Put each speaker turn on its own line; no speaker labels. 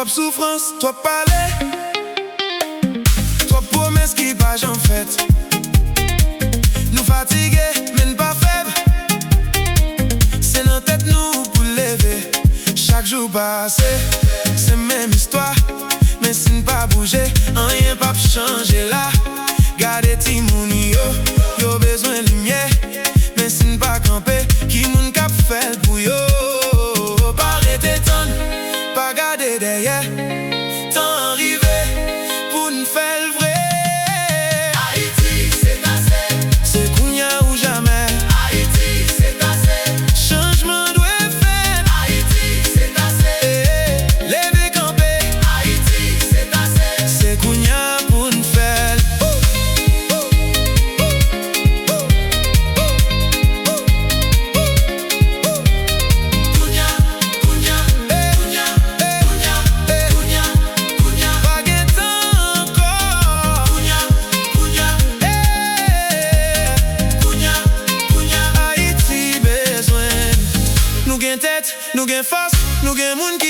Trop souffrance, trop parler, trop promesses qui page en fait. Nous fatigués, mais ne pas faibles. C'est dans tête nous pour lever. Chaque jour passé, c'est même histoire. Mais si ne pas bouger, rien pas changer là. Gardez Timouni, yo besoin de lumière. Mais si ne pas camper, qui moun cap fait pour yo. Pas arrêter tant, pas garder derrière. Tant arrivé pour nous faire le vrai.
Haïti, c'est assez.
C'est Kounia ou jamais.
Haïti, c'est assez.
Changement doit faire.
Haïti, c'est assez.
Lever camper.
Haïti, c'est assez.
C'est Kounia pour nous faire. Nous gain tête, nous gain force, nous gain moun qui